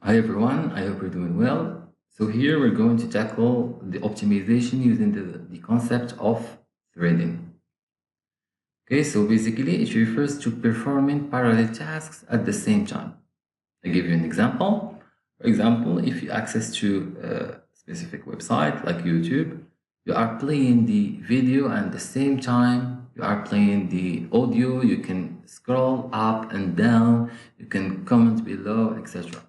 Hi everyone, I hope you're doing well. So here we're going to tackle the optimization using the concept of threading. Okay, so basically it refers to performing parallel tasks at the same time. I'll give you an example. For example, if you access to a specific website like YouTube, you are playing the video and at the same time you are playing the audio, you can scroll up and down, you can comment below, etc.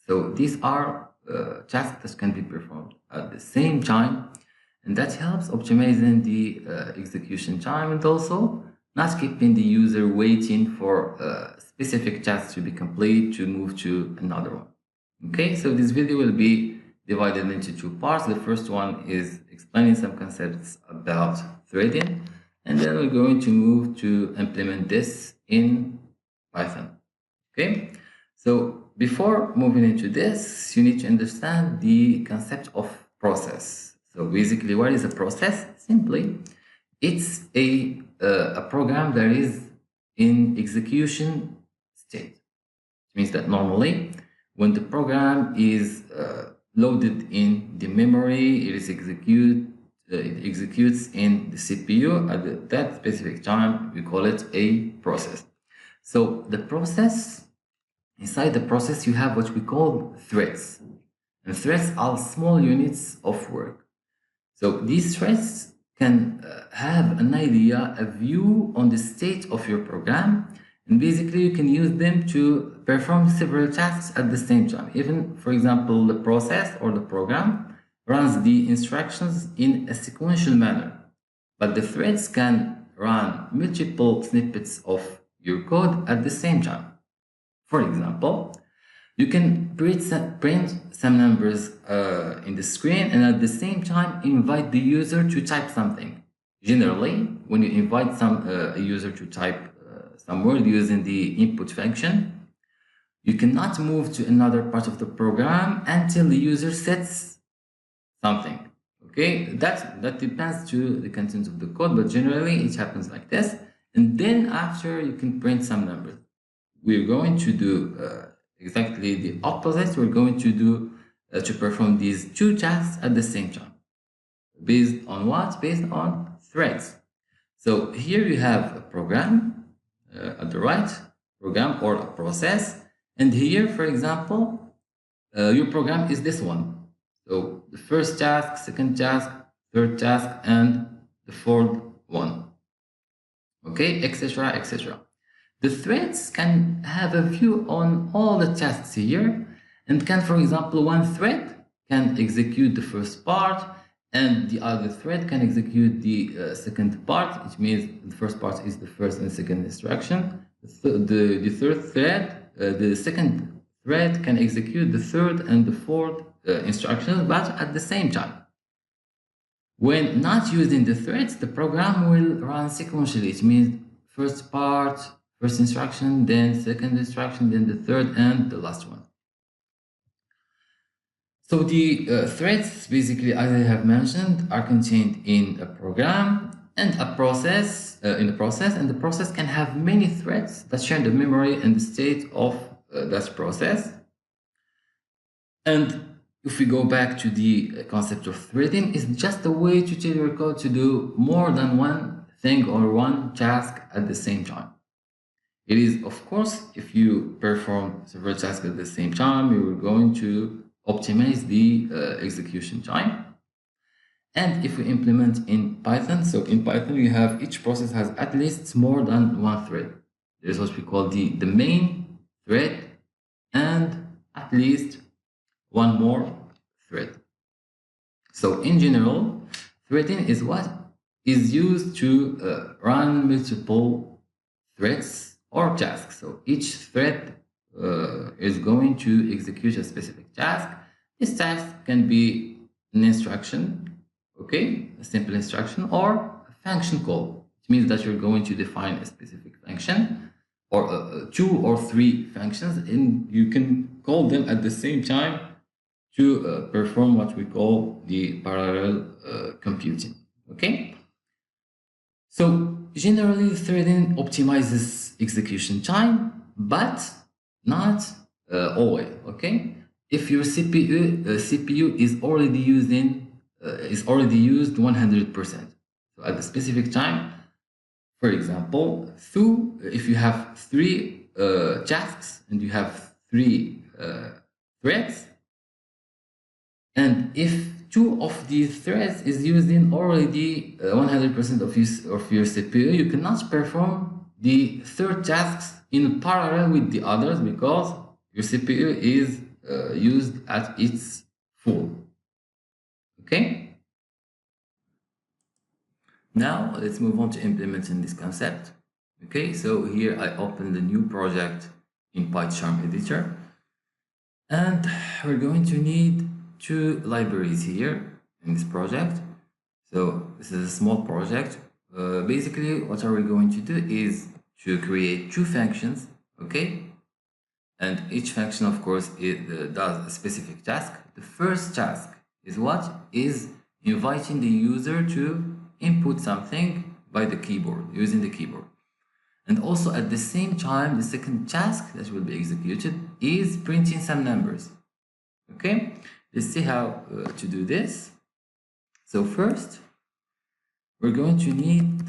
So these are tasks that can be performed at the same time, and that helps optimizing the execution time and also not keeping the user waiting for a specific task to be complete to move to another one. Okay, so this video will be divided into two parts. The first one is explaining some concepts about threading, and then we're going to move to implement this in Python. Okay, so before moving into this, you need to understand the concept of process. So basically, what is a process? Simply, it's a program that is in execution state. It means that normally, when the program is loaded in the memory, it executes in the CPU at that specific time. We call it a process. So the process, inside the process, you have what we call threads. And threads are small units of work. So these threads can have an idea, a view on the state of your program. And basically, you can use them to perform several tasks at the same time. Even, for example, the process or the program runs the instructions in a sequential manner. But the threads can run multiple snippets of your code at the same time. For example, you can print some numbers in the screen and at the same time invite the user to type something. Generally, when you invite a user to type some word using the input function, you cannot move to another part of the program until the user sets something. Okay, that depends to the content of the code, but generally it happens like this. And then after you can print some numbers. We're going to do exactly the opposite. We're going to do to perform these two tasks at the same time. Based on what? Based on threads. So here you have a program at the right, program or a process. And here, for example, your program is this one. So the first task, second task, third task, and the fourth one. Okay, etc., etc. The threads can have a view on all the tasks here and can, for example, one thread can execute the first part and the other thread can execute the second part. It means the first part is the first and second instruction. The third thread, the second thread can execute the third and the fourth instructions, but at the same time. When not using the threads, the program will run sequentially. It means first part, first instruction, then second instruction, then the third, and the last one. So the threads, basically, as I have mentioned, are contained in a program and a process, and the process can have many threads that share the memory and the state of that process. And if we go back to the concept of threading, it's just a way to tell your code to do more than one thing or one task at the same time. It is, of course, if you perform several tasks at the same time, you are going to optimize the execution time. And if we implement in Python, so in Python, you have each process has at least more than one thread. There's what we call the main thread and at least one more thread. So in general, threading is what is used to run multiple threads or tasks. So each thread is going to execute a specific task. This task can be an instruction, okay, a simple instruction, or a function call. It means that you're going to define a specific function or two or three functions, and you can call them at the same time to perform what we call the parallel computing. Okay, so generally threading optimizes execution time, but not always. Okay, if your CPU is already used 100%. So at a specific time, for example, if you have three tasks and you have three threads, and if two of these threads is using already 100% of your CPU, you cannot perform the third tasks in parallel with the others because your CPU is used at its full. Okay? Now let's move on to implementing this concept. Okay, so here I open the new project in PyCharm editor, and we're going to need two libraries here in this project. So this is a small project. Basically, what are we going to do is to create two functions, okay? And each function, of course, it does a specific task. The first task is what? Is inviting the user to input something by the keyboard, using the keyboard. And also at the same time, the second task that will be executed is printing some numbers. Okay, let's see how to do this. So first, we're going to need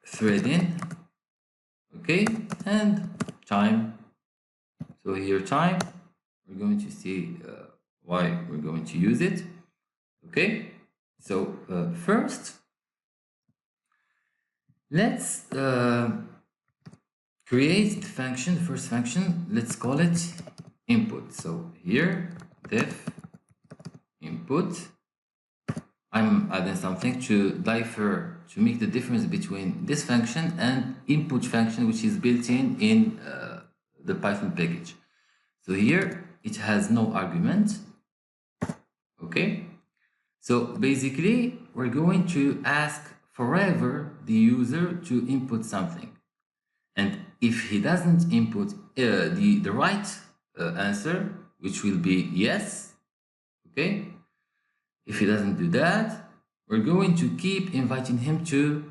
threading, okay, and time. So here time, we're going to see why we're going to use it. Okay, so first, let's create the function, the first function, let's call it input. So here, def input. I'm adding something to make the difference between this function and input function, which is built in the Python package. So here it has no argument. Okay, so basically we're going to ask forever the user to input something, and if he doesn't input the right answer, which will be yes, okay, if he doesn't do that, we're going to keep inviting him to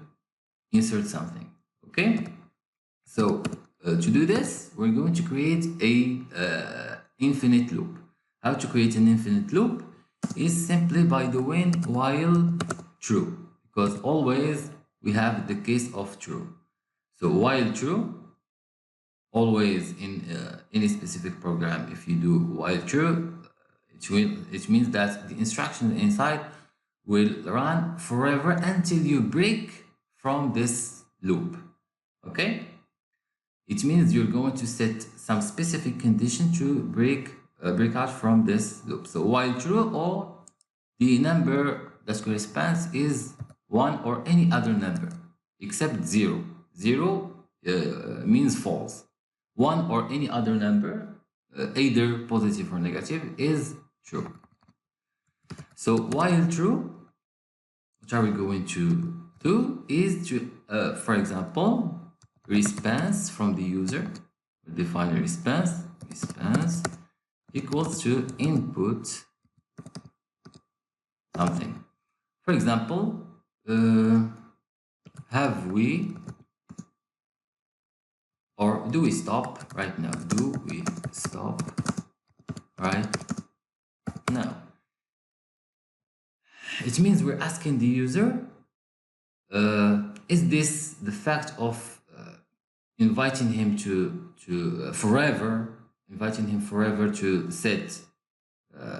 insert something. Okay, so to do this, we're going to create a infinite loop. How to create an infinite loop is simply by doing while true, because always we have the case of true. So while true, always in any specific program, if you do while true, it means that the instruction inside will run forever until you break from this loop. Okay, it means you're going to set some specific condition to break out from this loop. So while true, or the number that corresponds is 1 or any other number except 0. 0 means false. 1 or any other number, either positive or negative, is true. So while true, what are we going to do is to, for example, response from the user. We'll define a response equals to input something. For example, have we, or do we stop right now? Do we stop right now? It means we're asking the user, is this the fact of inviting him inviting him forever to set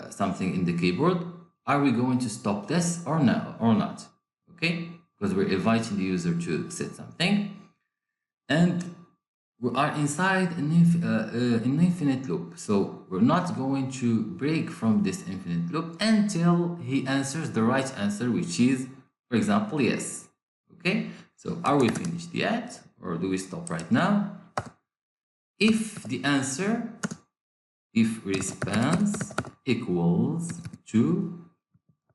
something in the keyboard? Are we going to stop this or no, or not? Okay, because we're inviting the user to set something, and we are inside an infinite loop. So we're not going to break from this infinite loop until he answers the right answer, which is, for example, yes. Okay, so are we finished yet, or do we stop right now? If the answer, if response equals to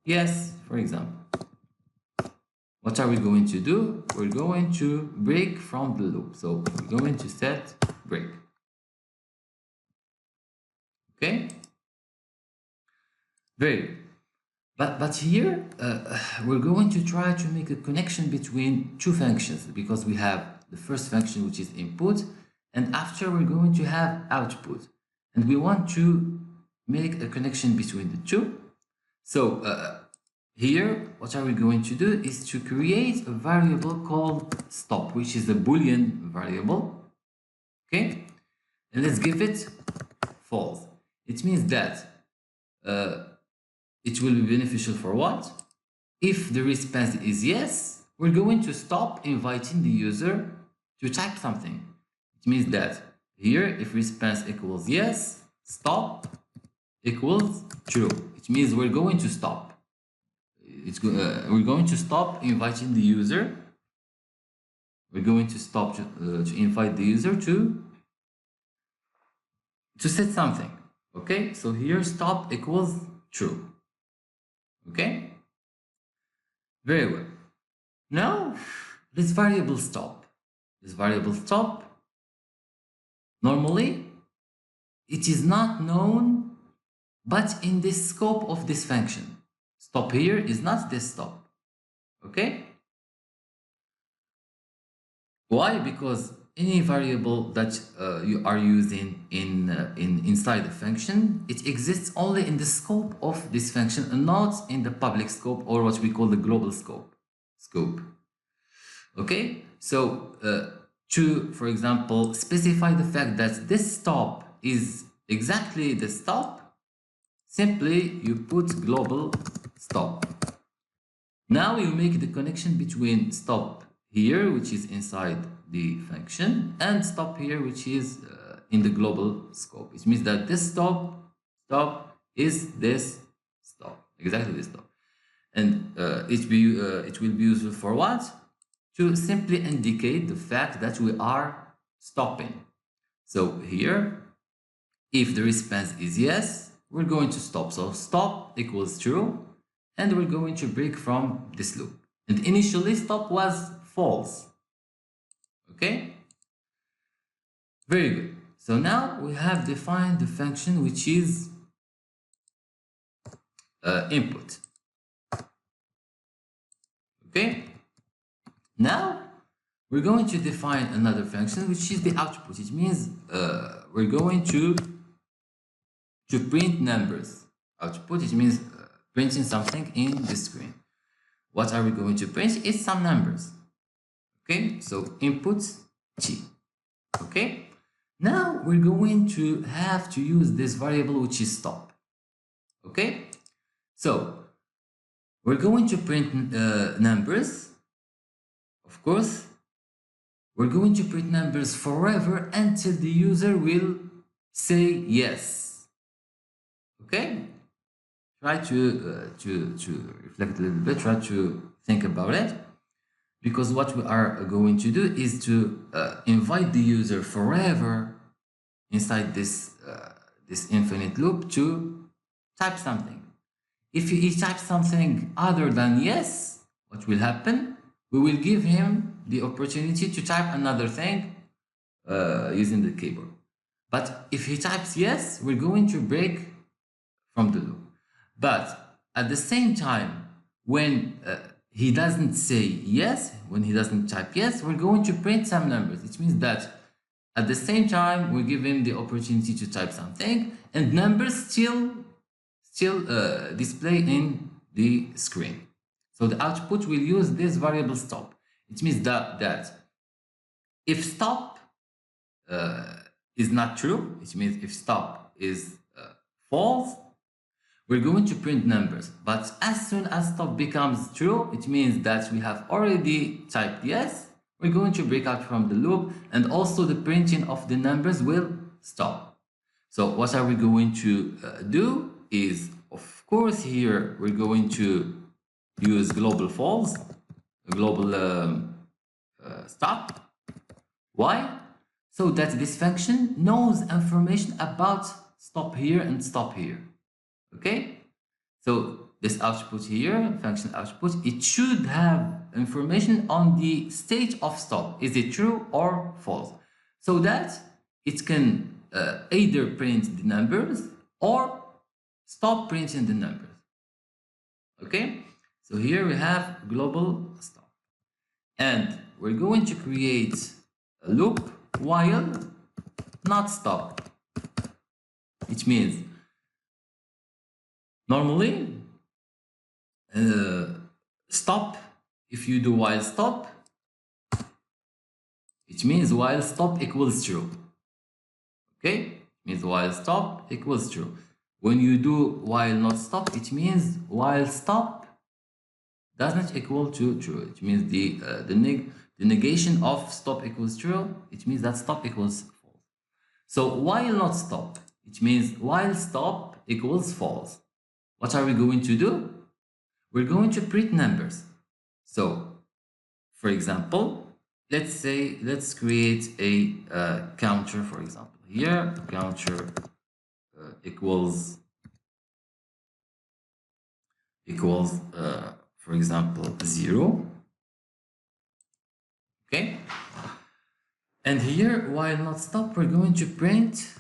yes, for example, what are we going to do? We're going to break from the loop. So we're going to set break. Okay? Very good. But here we're going to try to make a connection between two functions, because we have the first function, which is input, and after we're going to have output. and we want to make a connection between the two. So here, what are we going to do is to create a variable called stop, which is a Boolean variable. Okay, and let's give it false. It means that it will be beneficial for what? If the response is yes, we're going to stop inviting the user to type something. It means that here, if response equals yes, stop equals true. It means we're going to stop. We're going to stop inviting the user. We're going to stop to invite the user to set something. Okay, so here stop equals true. Okay, very well. Now this variable stop, normally it is not known, but in the scope of this function, stop here is not this stop. Okay, why? Because any variable that you are using inside the function, it exists only in the scope of this function and not in the public scope, or what we call the global scope. Okay, so to, for example, specify the fact that this stop is exactly the stop, simply you put global stop. Now you make the connection between stop here, which is inside the function, and stop here, which is in the global scope. It means that this stop is this stop, exactly this stop. And it will be useful for what? To simply indicate the fact that we are stopping. So here, if the response is yes, we're going to stop. So stop equals true, and we're going to break from this loop. And initially stop was false. Okay, very good. So now we have defined the function which is input. Okay, now we're going to define another function which is the output. It means we're going to print numbers. Output, it means printing something in the screen. What are we going to print? It's some numbers. Okay, so input t. Okay, now we're going to have to use this variable which is stop. Okay, so we're going to print numbers. Of course, we're going to print numbers forever until the user will say yes. Okay, try to reflect a little bit, try to think about it, because what we are going to do is to invite the user forever inside this this infinite loop to type something. If he types something other than yes, what will happen? We will give him the opportunity to type another thing using the keyboard. But if he types yes, we're going to break from the loop. But at the same time, when he doesn't say yes, when he doesn't type yes, we're going to print some numbers. It means that at the same time, we give him the opportunity to type something, and numbers still display in the screen. So the output will use this variable stop. It means that if stop is not true, it means if stop is false, we're going to print numbers. But as soon as stop becomes true, it means that we have already typed yes, we're going to break out from the loop, and also the printing of the numbers will stop. So what are we going to do is, of course, here we're going to use global false, global stop. Why? So that this function knows information about stop here and stop here. Okay, so this output here, function output, it should have information on the state of stop. Is it true or false? So that it can either print the numbers or stop printing the numbers. Okay, so here we have global stop, and we're going to create a loop while not stop. It means normally stop, if you do while stop, it means while stop equals true. Okay, it means while stop equals true. When you do while not stop, it means while stop does not equal to true. It means the negation of stop equals true. It means that stop equals false. So while not stop, it means while stop equals false. What are we going to do? We're going to print numbers. So, for example, let's create a counter. For example, here counter equals for example 0. Okay, and here while not stop, we're going to print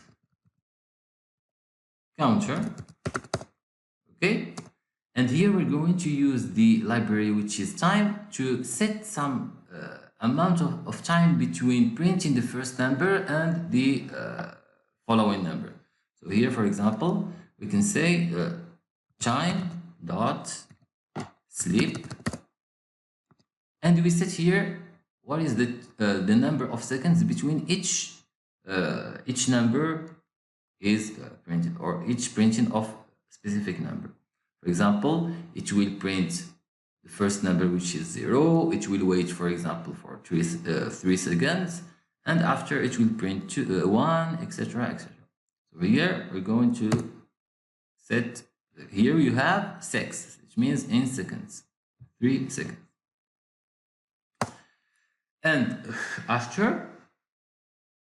counter. Okay, and here we're going to use the library which is time to set some amount of time between printing the first number and the following number. So here, for example, we can say time dot sleep, and we set here what is the number of seconds between each number is printed, or each printing of specific number. For example, it will print the first number, which is 0. It will wait, for example, for 3 seconds, and after it will print 1, etc., etc. So here we're going to set, here you have 6, which means in seconds, 3 seconds. And after,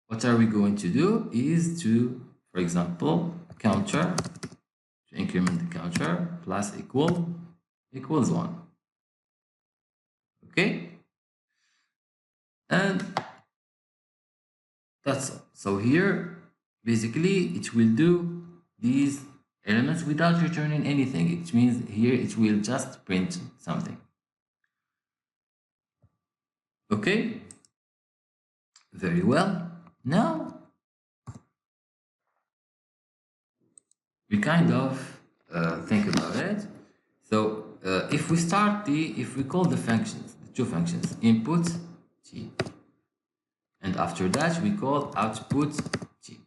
what are we going to do is to, for example, counter, to increment the counter, plus equals 1. Okay, and that's all. So here basically it will do these elements without returning anything. It means here it will just print something. Okay, very well. Now we kind of think about it. So if we call the functions, the two functions, input t, and after that we call output t.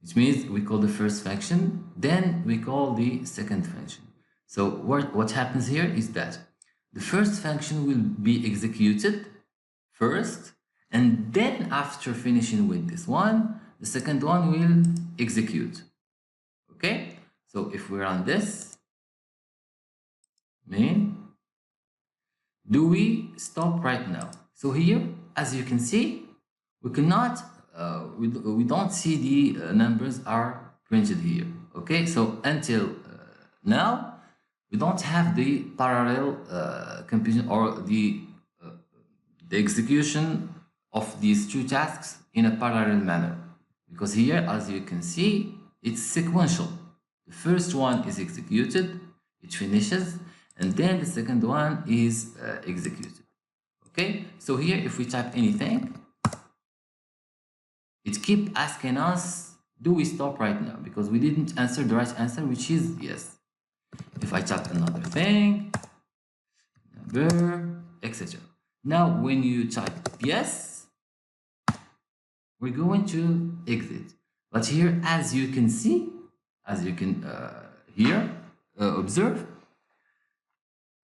Which means we call the first function, then we call the second function. So what happens here is that the first function will be executed first, and then after finishing with this one, the second one will execute. Okay, so if we run this main, do we stop right now? So here, as you can see, we cannot we don't see the numbers are printed here. Okay, so until now we don't have the parallel computation, or the execution of these two tasks in a parallel manner, because here, as you can see, it's sequential. The first one is executed, it finishes, and then the second one is executed. Okay, so here if we type anything, it keeps asking us, do we stop right now? Because we didn't answer the right answer, which is yes. If I type another thing, number, etc. Now when you type yes, we're going to exit. But here, as you can see, as you can here observe,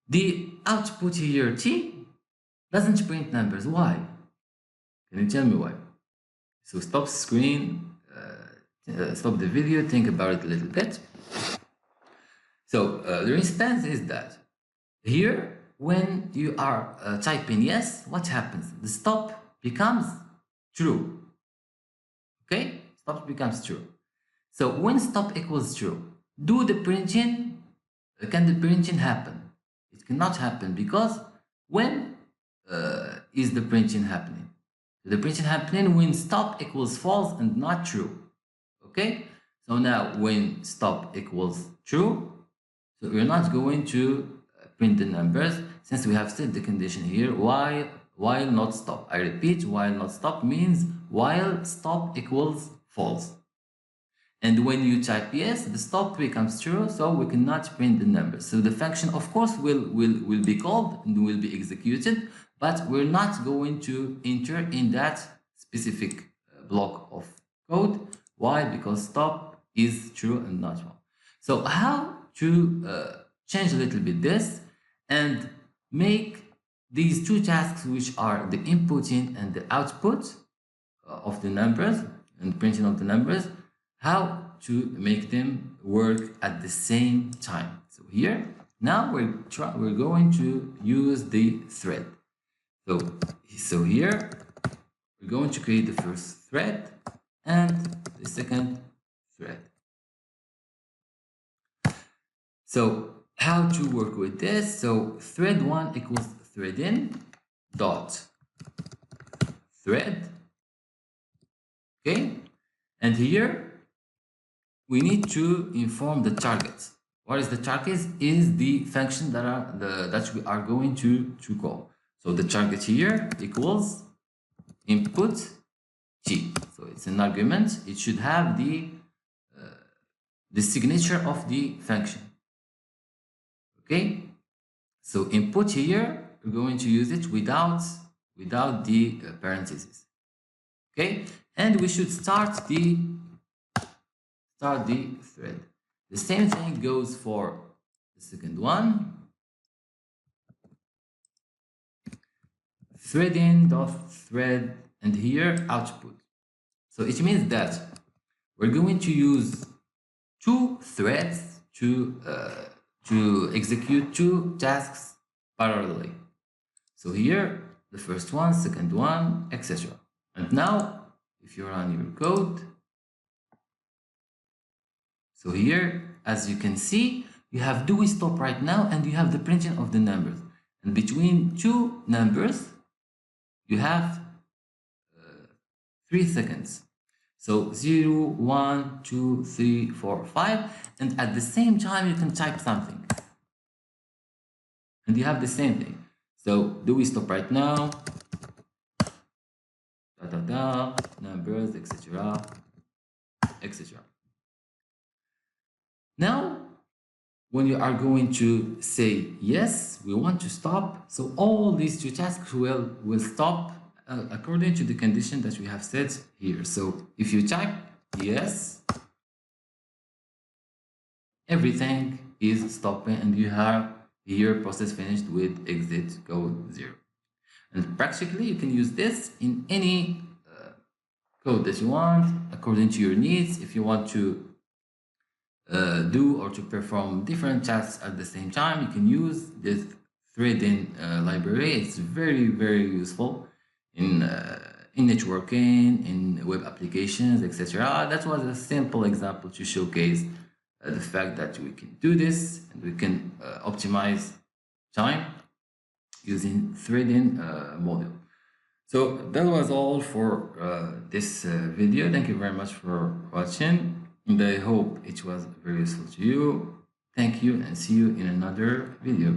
the output here t doesn't print numbers. Why? Can you tell me why? So stop screen, stop the video, think about it a little bit. So the response is that here, when you are typing yes, what happens? The stop becomes true. Okay, stop becomes true. So when stop equals true, can the printing happen? It cannot happen, because when is the printing happening? The printing happening when stop equals false and not true. Okay, so now when stop equals true, so we're not going to print the numbers, since we have set the condition here while not stop. I repeat, while not stop means while stop equals false. And when you type yes, the stop becomes true, so we cannot print the number. So the function, of course, will be called and will be executed, but we're not going to enter in that specific block of code. Why? Because stop is true and not wrong. So how to change a little bit this and make these two tasks, which are the inputting and the output of the numbers and printing of the numbers, how to make them work at the same time. So here, now we're going to use the thread. So here, we're going to create the first thread and the second thread. So how to work with this? So thread 1 equals threadin dot thread. Okay, and here we need to inform the target. What is the target? Is the function that we are going to call. So the target here equals input t. So it's an argument. It should have the signature of the function. Okay, so input here, we're going to use it without the parentheses. Okay, and we should start the thread. The same thing goes for the second one. Threadin.thread, and here output. So it means that we're going to use two threads to execute two tasks parallelly. So here, the first one, second one, etc. And now, if you run your code, so here, as you can see, you have do we stop right now, and you have the printing of the numbers. And between two numbers, you have 3 seconds. So 0, 1, 2, 3, 4, 5, and at the same time you can type something. And you have the same thing. So do we stop right now? Numbers, etc. etc. Now, when you are going to say yes, we want to stop. So all these two tasks will stop according to the condition that we have set here. So if you type yes, everything is stopping, and you have here process finished with exit code 0. And practically you can use this in any code that you want according to your needs. If you want to do or to perform different tasks at the same time, you can use this threading library. It's very, very useful in networking, in web applications, etc. That was a simple example to showcase the fact that we can do this, and we can optimize time using threading module. So that was all for this video. Thank you very much for watching, and I hope it was very useful to you. Thank you, and see you in another video.